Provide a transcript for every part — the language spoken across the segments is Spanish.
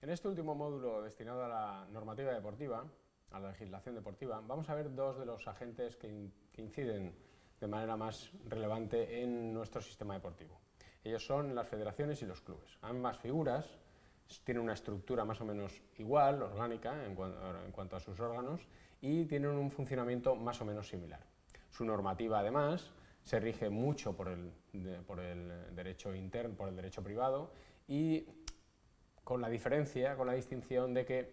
En este último módulo destinado a la normativa deportiva, a la legislación deportiva, vamos a ver dos de los agentes que inciden de manera más relevante en nuestro sistema deportivo. Ellos son las federaciones y los clubes. Ambas figuras tienen una estructura más o menos igual, orgánica, en cuanto a sus órganos, y tienen un funcionamiento más o menos similar. Su normativa, además, se rige mucho por el derecho interno, por el derecho privado, y con la diferencia, con la distinción de que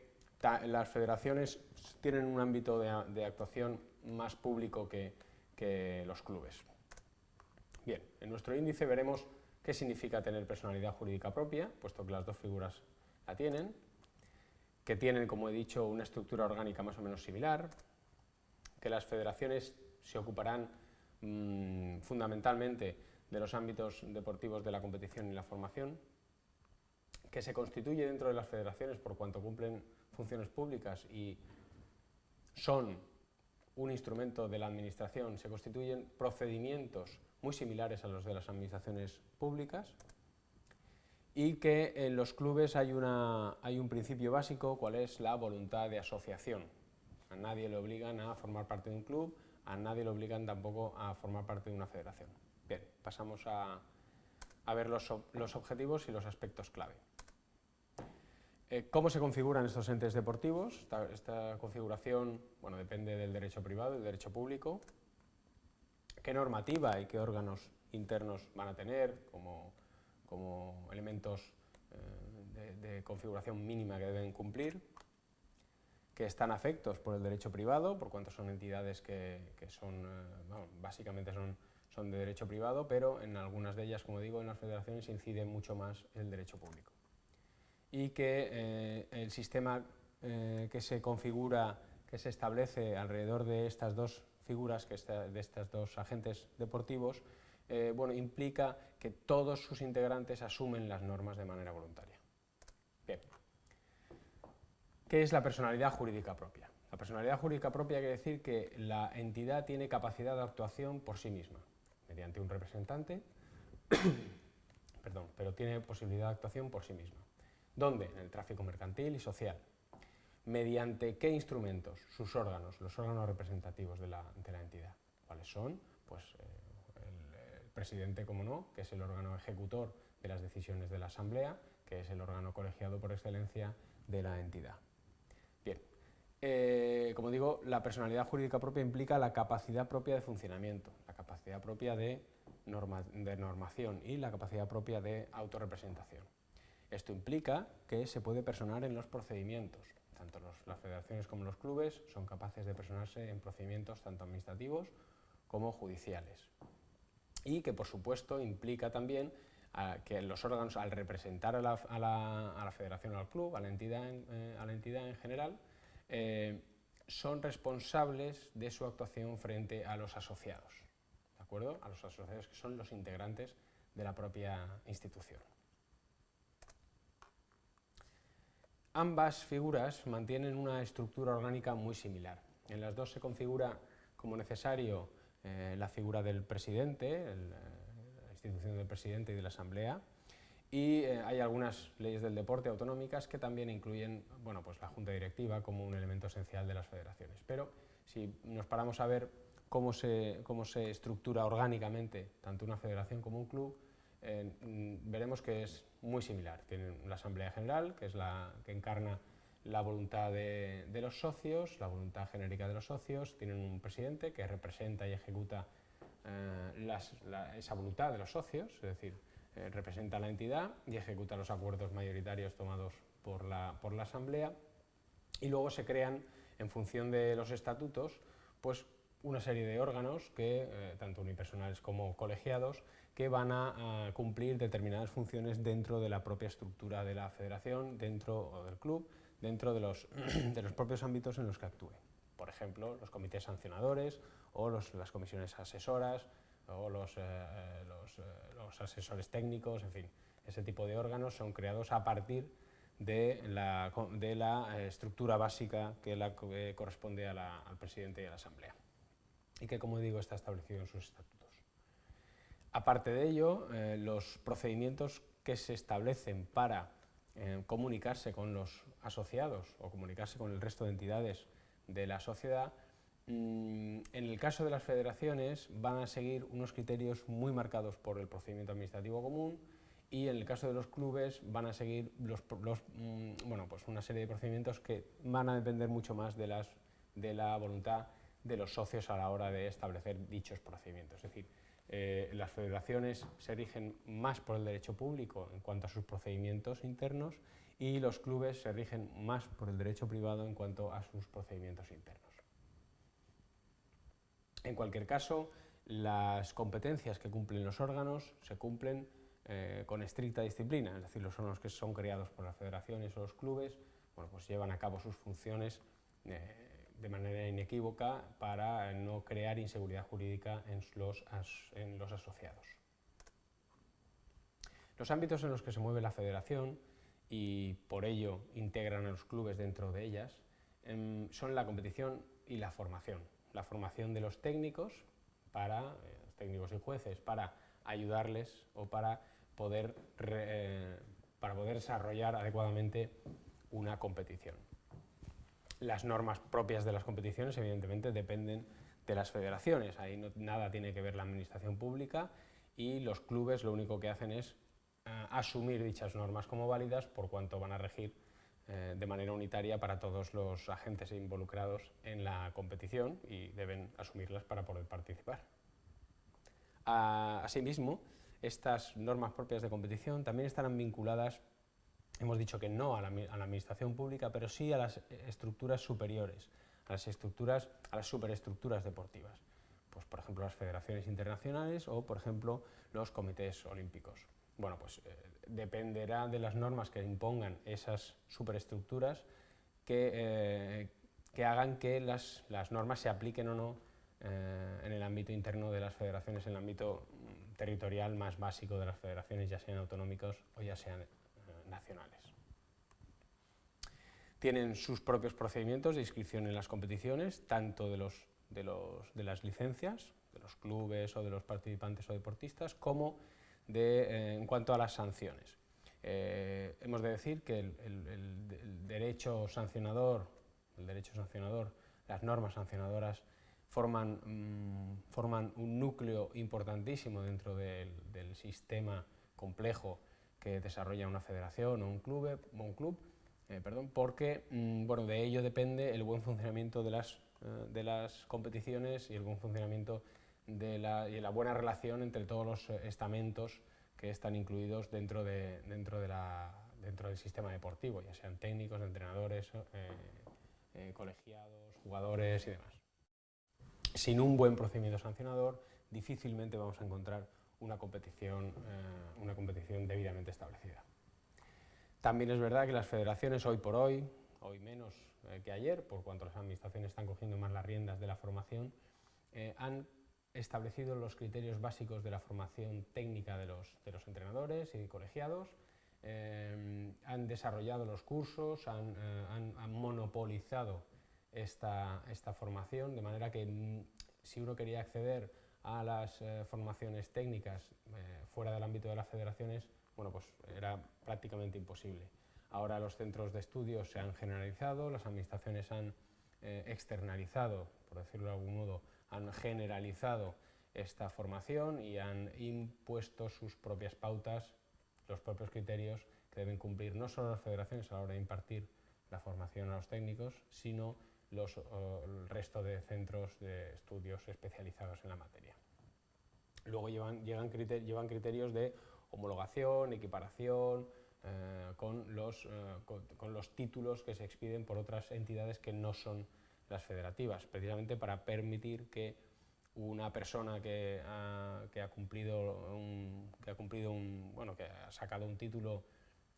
las federaciones tienen un ámbito de actuación más público que los clubes. Bien, en nuestro índice veremos qué significa tener personalidad jurídica propia, puesto que las dos figuras la tienen, que tienen, como he dicho, una estructura orgánica más o menos similar, que las federaciones se ocuparán fundamentalmente de los ámbitos deportivos de la competición y la formación, que se constituye dentro de las federaciones por cuanto cumplen funciones públicas y son un instrumento de la administración, se constituyen procedimientos muy similares a los de las administraciones públicas, y que en los clubes hay un principio básico, cual es la voluntad de asociación. A nadie le obligan a formar parte de un club, a nadie le obligan tampoco a formar parte de una federación. Bien, pasamos a ver los objetivos y los aspectos clave. ¿Cómo se configuran estos entes deportivos? Esta configuración, bueno, depende del derecho privado y del derecho público. ¿Qué normativa y qué órganos internos van a tener como elementos de configuración mínima que deben cumplir? Que están afectos por el derecho privado, por cuanto son entidades que son, básicamente son de derecho privado, pero en algunas de ellas, como digo, en las federaciones incide mucho más el derecho público. Y que el sistema que se configura, que se establece alrededor de estas dos figuras, de estos dos agentes deportivos, implica que todos sus integrantes asumen las normas de manera voluntaria. Bien. ¿Qué es la personalidad jurídica propia? La personalidad jurídica propia quiere decir que la entidad tiene capacidad de actuación por sí misma, mediante un representante, pero tiene posibilidad de actuación por sí misma. ¿Dónde? En el tráfico mercantil y social. ¿Mediante qué instrumentos? Sus órganos, los órganos representativos de la entidad. ¿Cuáles son? Pues el presidente, como no, que es el órgano ejecutor de las decisiones de la asamblea, que es el órgano colegiado por excelencia de la entidad. Bien, como digo, la personalidad jurídica propia implica la capacidad propia de funcionamiento, la capacidad propia de normación y la capacidad propia de autorrepresentación. Esto implica que se puede personar en los procedimientos. Tanto las federaciones como los clubes son capaces de personarse en procedimientos tanto administrativos como judiciales. Y que, por supuesto, implica también que los órganos, al representar a la federación o al club, a la entidad en general, son responsables de su actuación frente a los asociados, ¿de acuerdo? A los asociados, que son los integrantes de la propia institución. Ambas figuras mantienen una estructura orgánica muy similar. En las dos se configura como necesario la figura del presidente, la institución del presidente y de la asamblea, y hay algunas leyes del deporte autonómicas que también incluyen la junta directiva como un elemento esencial de las federaciones. Pero si nos paramos a ver cómo se estructura orgánicamente tanto una federación como un club, veremos que es muy similar. Tienen la Asamblea General, que es la que encarna la voluntad de los socios, la voluntad genérica de los socios, tienen un presidente que representa y ejecuta esa voluntad de los socios, es decir, representa a la entidad y ejecuta los acuerdos mayoritarios tomados por la Asamblea, y luego se crean, en función de los estatutos, pues una serie de órganos, tanto unipersonales como colegiados, que van a cumplir determinadas funciones dentro de la propia estructura de la federación, dentro del club, dentro de los propios ámbitos en los que actúe. Por ejemplo, los comités sancionadores o las comisiones asesoras o los asesores técnicos, en fin, ese tipo de órganos son creados a partir de la estructura básica que corresponde al presidente y a la asamblea, y que, como digo, está establecido en sus estatutos. Aparte de ello, los procedimientos que se establecen para comunicarse con los asociados o comunicarse con el resto de entidades de la sociedad, en el caso de las federaciones van a seguir unos criterios muy marcados por el procedimiento administrativo común, y en el caso de los clubes van a seguir pues una serie de procedimientos que van a depender mucho más de la voluntad de los socios a la hora de establecer dichos procedimientos. Es decir, las federaciones se rigen más por el derecho público en cuanto a sus procedimientos internos, y los clubes se rigen más por el derecho privado en cuanto a sus procedimientos internos. En cualquier caso, las competencias que cumplen los órganos se cumplen con estricta disciplina, es decir, los órganos que son creados por las federaciones o los clubes, pues llevan a cabo sus funciones de manera inequívoca para no crear inseguridad jurídica en los asociados. Los ámbitos en los que se mueve la federación, y por ello integran a los clubes dentro de ellas, son la competición y la formación. La formación de los técnicos, técnicos y jueces, para ayudarles o para poder desarrollar adecuadamente una competición. Las normas propias de las competiciones, evidentemente, dependen de las federaciones. Ahí nada tiene que ver la administración pública, y los clubes lo único que hacen es asumir dichas normas como válidas, por cuanto van a regir de manera unitaria para todos los agentes involucrados en la competición, y deben asumirlas para poder participar. Asimismo, estas normas propias de competición también estarán vinculadas, hemos dicho que no a la administración pública, pero sí a las estructuras superiores, a las superestructuras deportivas, pues por ejemplo las federaciones internacionales o por ejemplo los comités olímpicos. Bueno, pues dependerá de las normas que impongan esas superestructuras que hagan que las normas se apliquen o no en el ámbito interno de las federaciones, en el ámbito territorial más básico de las federaciones, ya sean autonómicos o ya sean nacionales. Tienen sus propios procedimientos de inscripción en las competiciones, tanto de las licencias, de los clubes o de los participantes o deportistas, como en cuanto a las sanciones. Hemos de decir que el derecho sancionador, las normas sancionadoras forman un núcleo importantísimo dentro del sistema complejo que desarrolla una federación o un club, porque de ello depende el buen funcionamiento de las competiciones y el buen funcionamiento y la buena relación entre todos los estamentos que están incluidos dentro del sistema deportivo, ya sean técnicos, entrenadores, colegiados, jugadores y demás. Sin un buen procedimiento sancionador, difícilmente vamos a encontrar una competición debidamente establecida. También es verdad que las federaciones hoy por hoy menos que ayer, por cuanto las administraciones están cogiendo más las riendas de la formación, han establecido los criterios básicos de la formación técnica de los entrenadores y colegiados, han desarrollado los cursos, han monopolizado esta formación, de manera que si uno quería acceder a las formaciones técnicas fuera del ámbito de las federaciones, pues era prácticamente imposible. Ahora los centros de estudios se han generalizado, las administraciones han externalizado, por decirlo de algún modo, han generalizado esta formación y han impuesto sus propias pautas, los propios criterios que deben cumplir no solo las federaciones a la hora de impartir la formación a los técnicos, sino el resto de centros de estudios especializados en la materia. Luego llevan criterios de homologación, equiparación, con los títulos que se expiden por otras entidades que no son las federativas, precisamente para permitir que una persona que ha sacado un título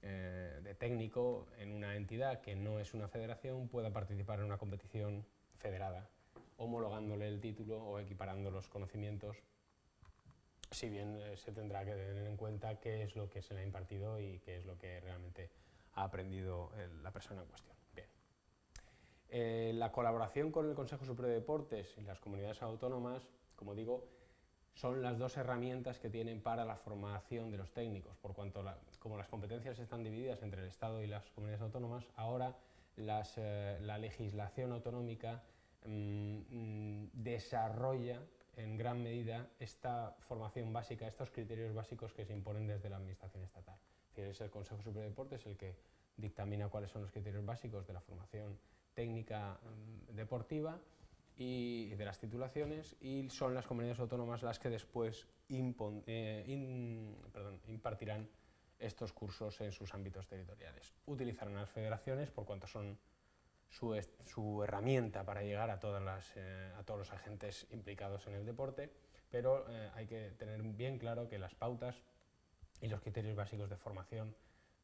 de técnico en una entidad que no es una federación pueda participar en una competición federada, homologándole el título o equiparando los conocimientos, si bien se tendrá que tener en cuenta qué es lo que se le ha impartido y qué es lo que realmente ha aprendido la persona en cuestión. Bien. La colaboración con el Consejo Superior de Deportes y las comunidades autónomas, como digo, son las dos herramientas que tienen para la formación de los técnicos, por cuanto como las competencias están divididas entre el Estado y las comunidades autónomas, ahora la legislación autonómica desarrolla en gran medida esta formación básica, estos criterios básicos que se imponen desde la administración estatal. Es decir, es el Consejo Superior de Deportes el que dictamina cuáles son los criterios básicos de la formación técnica deportiva y de las titulaciones, y son las comunidades autónomas las que después impartirán estos cursos en sus ámbitos territoriales. Utilizarán las federaciones por cuanto son su herramienta para llegar a todos los agentes implicados en el deporte, pero hay que tener bien claro que las pautas y los criterios básicos de formación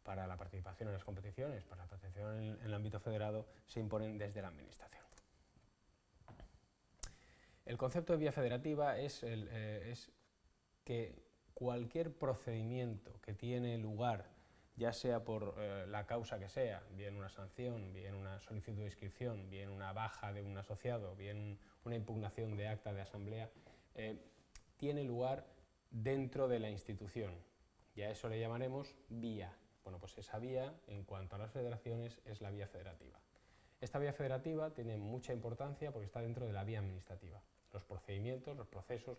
para la participación en las competiciones, para la participación en el ámbito federado, se imponen desde la administración. El concepto de vía federativa es que cualquier procedimiento que tiene lugar, ya sea por la causa que sea, bien una sanción, bien una solicitud de inscripción, bien una baja de un asociado, bien una impugnación de acta de asamblea, tiene lugar dentro de la institución. Y a eso le llamaremos vía. Bueno, pues esa vía, en cuanto a las federaciones, es la vía federativa. Esta vía federativa tiene mucha importancia porque está dentro de la vía administrativa. Los procedimientos, los procesos,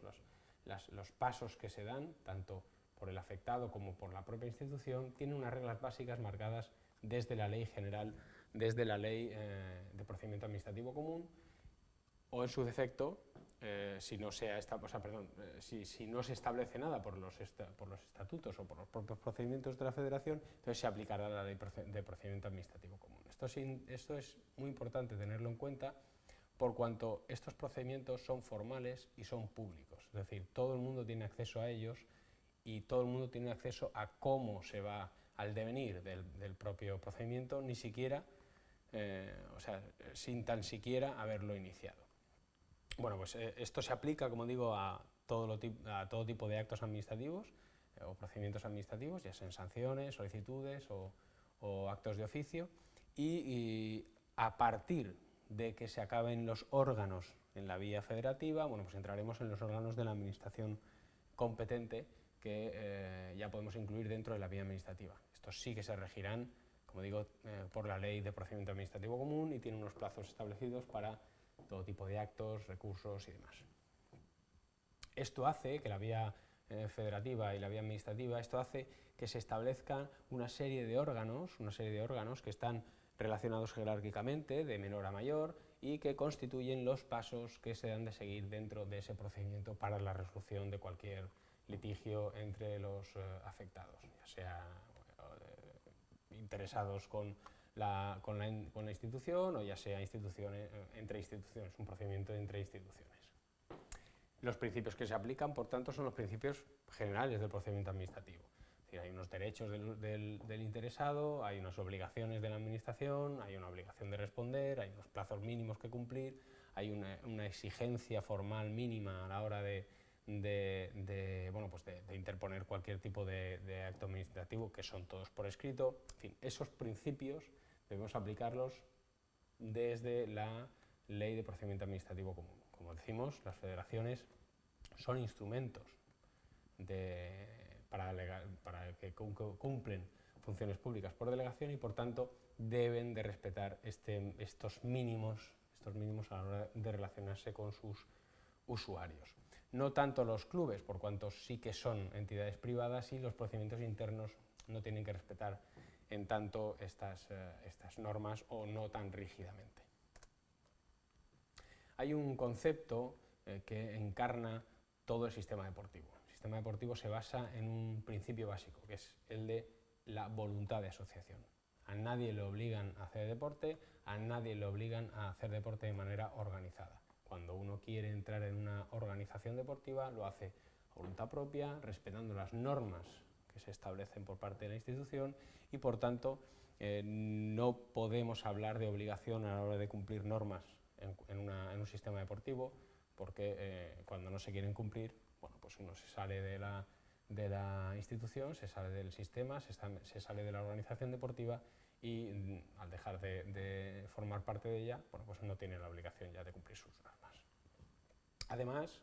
los pasos que se dan, tanto por el afectado como por la propia institución, tienen unas reglas básicas marcadas desde la ley general, desde la ley de procedimiento administrativo común, o en su defecto, si no se establece nada por los estatutos o por los propios procedimientos de la Federación, entonces se aplicará la ley de procedimiento administrativo común. Esto es muy importante tenerlo en cuenta, por cuanto estos procedimientos son formales y son públicos, es decir, todo el mundo tiene acceso a ellos y todo el mundo tiene acceso a cómo se va al devenir del propio procedimiento, ni siquiera, sin tan siquiera haberlo iniciado. Bueno, pues esto se aplica, como digo, a todo tipo de actos administrativos o procedimientos administrativos, ya sean sanciones, solicitudes o actos de oficio, y a partir de que se acaben los órganos en la vía federativa, bueno, pues entraremos en los órganos de la administración competente que ya podemos incluir dentro de la vía administrativa. Estos sí que se regirán, como digo, por la ley de procedimiento administrativo común y tienen unos plazos establecidos para todo tipo de actos, recursos y demás. Esto hace que la vía federativa y la vía administrativa, esto hace que se establezcan una serie de órganos que están relacionados jerárquicamente, de menor a mayor, y que constituyen los pasos que se han de seguir dentro de ese procedimiento para la resolución de cualquier litigio entre los afectados, ya sea interesados con la institución o ya sea entre instituciones, un procedimiento entre instituciones. Los principios que se aplican, por tanto, son los principios generales del procedimiento administrativo. Es decir, hay unos derechos del interesado, hay unas obligaciones de la administración, hay una obligación de responder, hay unos plazos mínimos que cumplir, hay una exigencia formal mínima a la hora de interponer cualquier tipo de acto administrativo, que son todos por escrito. En fin, esos principios debemos aplicarlos desde la Ley de Procedimiento Administrativo Común. Como decimos, las federaciones son instrumentos para que cumplen funciones públicas por delegación y, por tanto, deben de respetar estos mínimos a la hora de relacionarse con sus usuarios. No tanto los clubes, por cuanto sí que son entidades privadas, y los procedimientos internos no tienen que respetar en tanto estas normas, o no tan rígidamente. Hay un concepto que encarna todo el sistema deportivo. El sistema deportivo se basa en un principio básico, que es el de la voluntad de asociación. A nadie le obligan a hacer deporte, a nadie le obligan a hacer deporte de manera organizada. Cuando uno quiere entrar en una organización deportiva, lo hace a voluntad propia, respetando las normas que se establecen por parte de la institución, y por tanto no podemos hablar de obligación a la hora de cumplir normas en un sistema deportivo, porque cuando no se quieren cumplir, bueno, pues uno se sale de la institución, se sale del sistema, se sale de la organización deportiva, y al dejar de formar parte de ella, bueno, pues no tiene la obligación ya de cumplir sus normas. Además,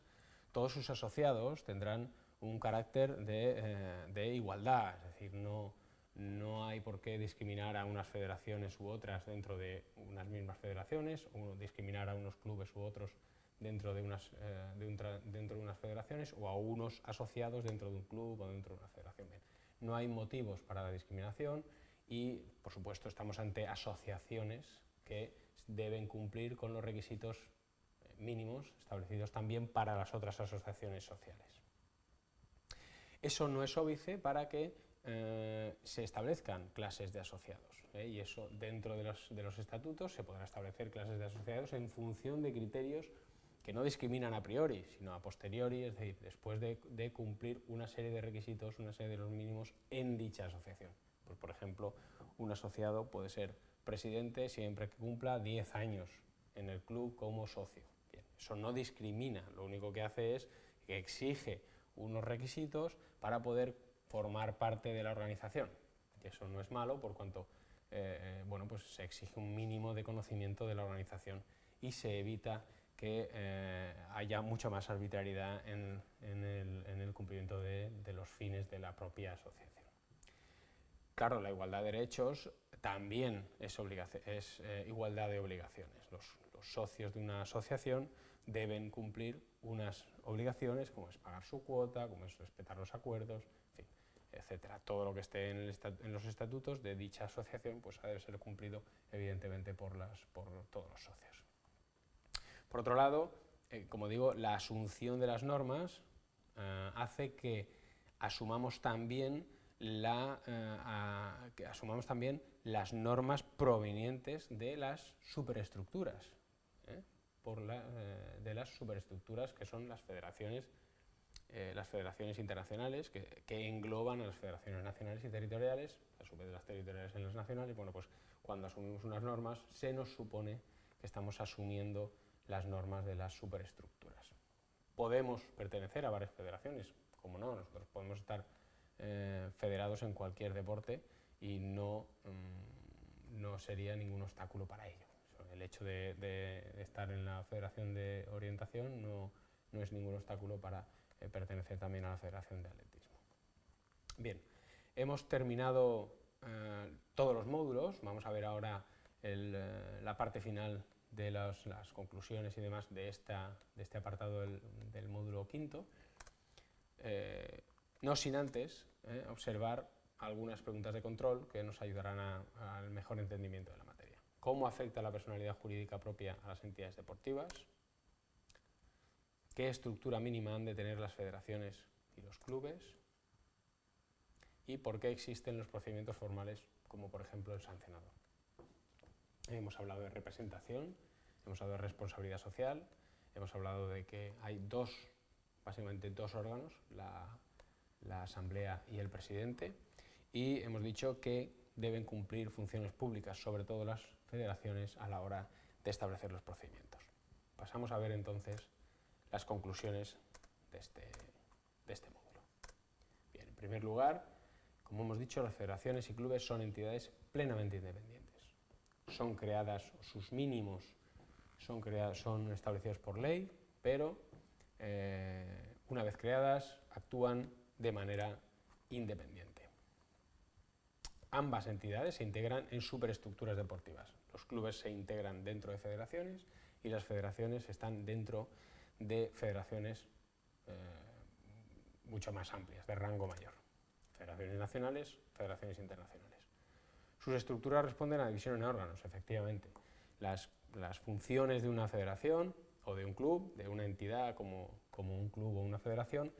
todos sus asociados tendrán un carácter de igualdad, es decir, no hay por qué discriminar a unas federaciones u otras dentro de unas mismas federaciones, o discriminar a unos clubes u otros dentro de unas federaciones, o a unos asociados dentro de un club o dentro de una federación. Bien, no hay motivos para la discriminación y, por supuesto, estamos ante asociaciones que deben cumplir con los requisitos mínimos establecidos también para las otras asociaciones sociales. Eso no es óbice para que se establezcan clases de asociados, y eso dentro de los estatutos se podrá establecer clases de asociados en función de criterios que no discriminan a priori, sino a posteriori, es decir, después de cumplir una serie de requisitos, una serie de los mínimos en dicha asociación. Pues, por ejemplo, un asociado puede ser presidente siempre que cumpla 10 años en el club como socio. Bien, eso no discrimina, lo único que hace es que exige unos requisitos para poder formar parte de la organización. Y eso no es malo por cuanto bueno, pues se exige un mínimo de conocimiento de la organización y se evita que haya mucha más arbitrariedad en el cumplimiento de los fines de la propia asociación. Claro, la igualdad de derechos también es igualdad de obligaciones. Los socios de una asociación deben cumplir unas obligaciones, como es pagar su cuota, como es respetar los acuerdos, en fin, etcétera. Todo lo que esté en los estatutos de dicha asociación pues ha de ser cumplido, evidentemente, por todos los socios. Por otro lado, como digo, la asunción de las normas hace que asumamos también las normas provenientes de las superestructuras, de las superestructuras que son las federaciones internacionales, que engloban a las federaciones nacionales y territoriales, a su vez de las territoriales en las nacionales. Bueno, pues cuando asumimos unas normas se nos supone que estamos asumiendo las normas de las superestructuras. Podemos pertenecer a varias federaciones, como no, nosotros podemos estar federados en cualquier deporte y no sería ningún obstáculo para ello. El hecho de estar en la Federación de Orientación no es ningún obstáculo para pertenecer también a la Federación de Atletismo. Bien, hemos terminado todos los módulos. Vamos a ver ahora la parte final de las conclusiones y demás de este apartado del módulo quinto. No sin antes observar algunas preguntas de control que nos ayudarán al mejor entendimiento de la materia. ¿Cómo afecta la personalidad jurídica propia a las entidades deportivas? ¿Qué estructura mínima han de tener las federaciones y los clubes? ¿Y por qué existen los procedimientos formales, como por ejemplo el sancionador? Hemos hablado de representación, hemos hablado de responsabilidad social, hemos hablado de que hay básicamente dos órganos, la asamblea y el presidente, y hemos dicho que deben cumplir funciones públicas, sobre todo las federaciones, a la hora de establecer los procedimientos. Pasamos a ver entonces las conclusiones de este módulo. Bien, en primer lugar, como hemos dicho, las federaciones y clubes son entidades plenamente independientes. Son creadas, sus mínimos son establecidos por ley, pero una vez creadas actúan de manera independiente. Ambas entidades se integran en superestructuras deportivas. Los clubes se integran dentro de federaciones y las federaciones están dentro de federaciones mucho más amplias, de rango mayor. Federaciones nacionales, federaciones internacionales. Sus estructuras responden a división en órganos, efectivamente. Las funciones de una federación o de un club, de una entidad como un club o una federación,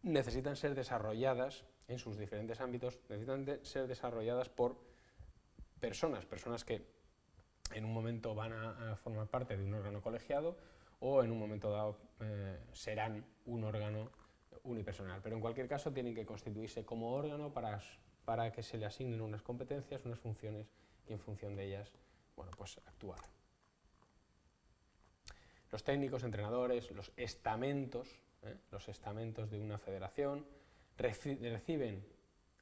necesitan ser desarrolladas en sus diferentes ámbitos, necesitan ser desarrolladas por personas que en un momento van a formar parte de un órgano colegiado o en un momento dado serán un órgano unipersonal. Pero en cualquier caso tienen que constituirse como órgano para que se le asignen unas competencias, unas funciones y en función de ellas, bueno, pues actuar. Los técnicos, entrenadores, los estamentos de una federación reciben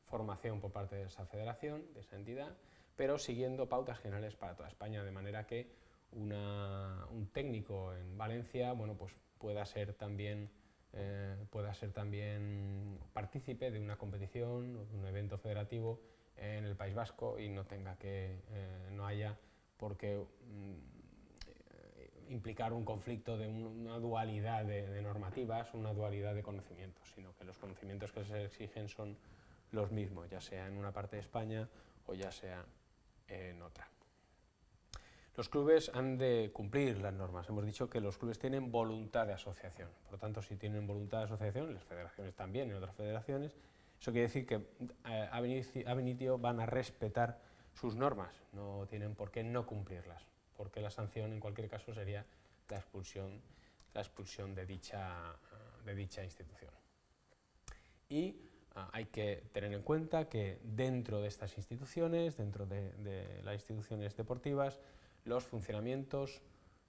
formación por parte de esa federación, de esa entidad, pero siguiendo pautas generales para toda España, de manera que un técnico en Valencia, bueno, pues pueda ser también pueda ser también partícipe de una competición o de un evento federativo en el País Vasco y no haya por qué implicar un conflicto de una dualidad de normativas, una dualidad de conocimientos, sino que los conocimientos que se exigen son los mismos, ya sea en una parte de España o ya sea en otra. Los clubes han de cumplir las normas. Hemos dicho que los clubes tienen voluntad de asociación. Por lo tanto, si tienen voluntad de asociación, las federaciones también, en otras federaciones, eso quiere decir que ab initio van a respetar sus normas, no tienen por qué no cumplirlas, porque la sanción en cualquier caso sería la expulsión de dicha institución. Y hay que tener en cuenta que dentro de estas instituciones, dentro de las instituciones deportivas, los funcionamientos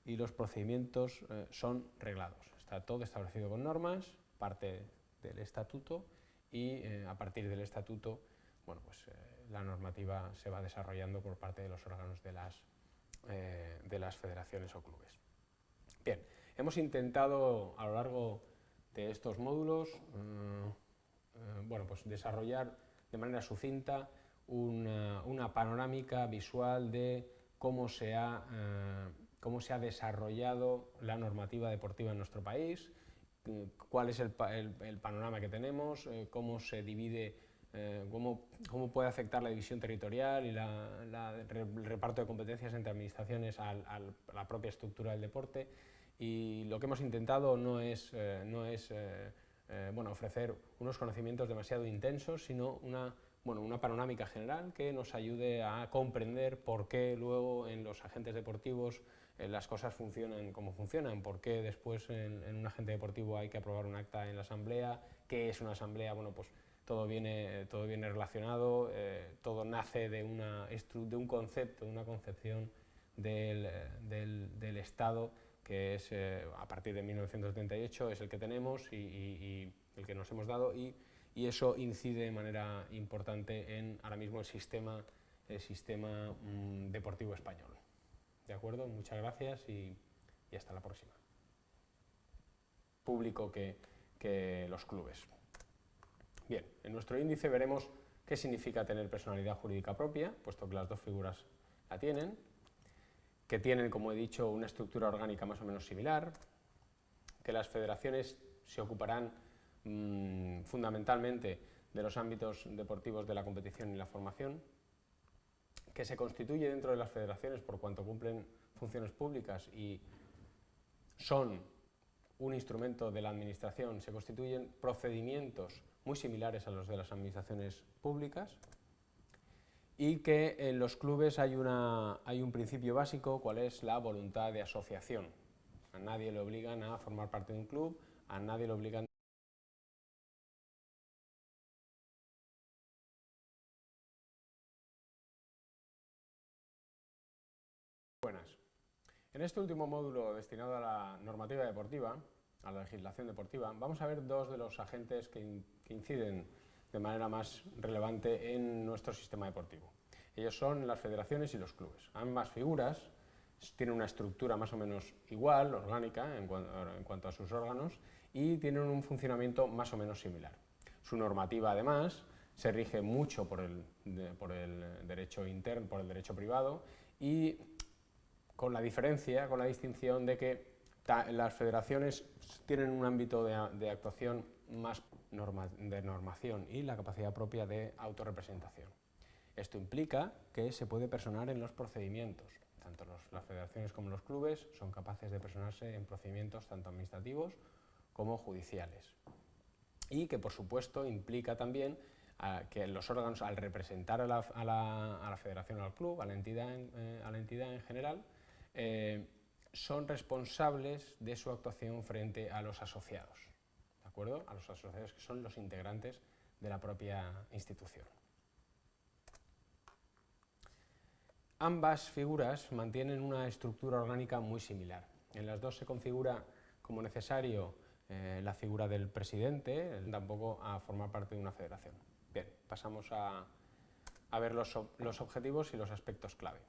y los procedimientos son reglados. Está todo establecido con normas, parte del estatuto, y a partir del estatuto, bueno, pues, la normativa se va desarrollando por parte de los órganos de las federaciones o clubes. Bien, hemos intentado a lo largo de estos módulos bueno, pues desarrollar de manera sucinta una panorámica visual de cómo se ha desarrollado la normativa deportiva en nuestro país, cuál es el panorama que tenemos, cómo se divide, cómo puede afectar la división territorial y el reparto de competencias entre administraciones a la propia estructura del deporte. Y lo que hemos intentado no es ofrecer unos conocimientos demasiado intensos, sino una panorámica general que nos ayude a comprender por qué luego en los agentes deportivos las cosas funcionan como funcionan, por qué después en un agente deportivo hay que aprobar un acta en la asamblea, qué es una asamblea. Bueno, pues todo viene relacionado, todo nace de un concepto, de una concepción del Estado, que es a partir de 1978, es el que tenemos y el que nos hemos dado, y eso incide de manera importante en ahora mismo el sistema deportivo español. ¿De acuerdo? Muchas gracias y hasta la próxima. Público que los clubes. Bien, en nuestro índice veremos qué significa tener personalidad jurídica propia, puesto que las dos figuras la tienen, que tienen, como he dicho, una estructura orgánica más o menos similar, que las federaciones se ocuparán fundamentalmente de los ámbitos deportivos de la competición y la formación, que se constituye dentro de las federaciones por cuanto cumplen funciones públicas y son un instrumento de la administración, se constituyen procedimientos muy similares a los de las administraciones públicas, y que en los clubes hay un principio básico, cuál es la voluntad de asociación. A nadie le obligan a formar parte de un club, a nadie le obligan buenas. En este último módulo destinado a la normativa deportiva, a la legislación deportiva, vamos a ver dos de los agentes que inciden de manera más relevante en nuestro sistema deportivo. Ellos son las federaciones y los clubes. Ambas figuras tienen una estructura más o menos igual, orgánica, en cuanto a sus órganos, y tienen un funcionamiento más o menos similar. Su normativa, además, se rige mucho por el derecho interno, por el derecho privado, y con la distinción de que las federaciones tienen un ámbito de actuación más de normación y la capacidad propia de autorrepresentación. Esto implica que se puede personar en los procedimientos. Tanto las federaciones como los clubes son capaces de personarse en procedimientos tanto administrativos como judiciales. Y que, por supuesto, implica también que los órganos, al representar a la federación o al club, a la entidad en general, son responsables de su actuación frente a los asociados, ¿de acuerdo? A los asociados, que son los integrantes de la propia institución. Ambas figuras mantienen una estructura orgánica muy similar. En las dos se configura como necesario la figura del presidente, tampoco a formar parte de una federación. Bien, pasamos a ver los objetivos y los aspectos clave.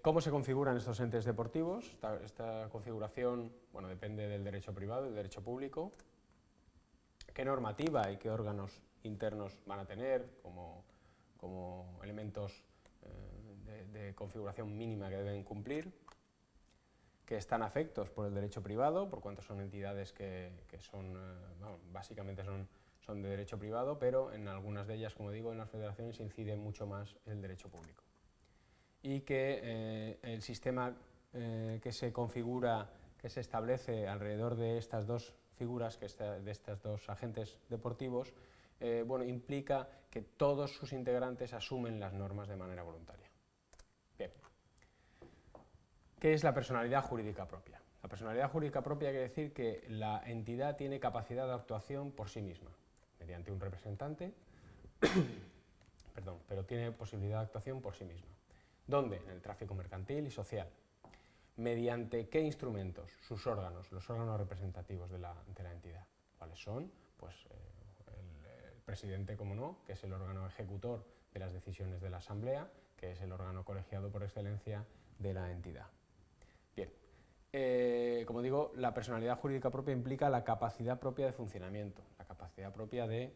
¿Cómo se configuran estos entes deportivos? Esta configuración, bueno, depende del derecho privado y del derecho público. ¿Qué normativa y qué órganos internos van a tener como elementos de configuración mínima que deben cumplir? Que están afectos por el derecho privado, por cuanto son entidades que son, bueno, básicamente son de derecho privado, pero en algunas de ellas, como digo, en las federaciones incide mucho más el derecho público. Y que el sistema que se configura, que se establece alrededor de estas dos figuras, de estos dos agentes deportivos, bueno, implica que todos sus integrantes asumen las normas de manera voluntaria. Bien. ¿Qué es la personalidad jurídica propia? La personalidad jurídica propia quiere decir que la entidad tiene capacidad de actuación por sí misma, mediante un representante, perdón, pero tiene posibilidad de actuación por sí misma. ¿Dónde? En el tráfico mercantil y social. ¿Mediante qué instrumentos? Sus órganos, los órganos representativos de la entidad. ¿Cuáles son? Pues el presidente, como no, que es el órgano ejecutor de las decisiones de la asamblea, que es el órgano colegiado por excelencia de la entidad. Bien, como digo, la personalidad jurídica propia implica la capacidad propia de funcionamiento, la capacidad propia de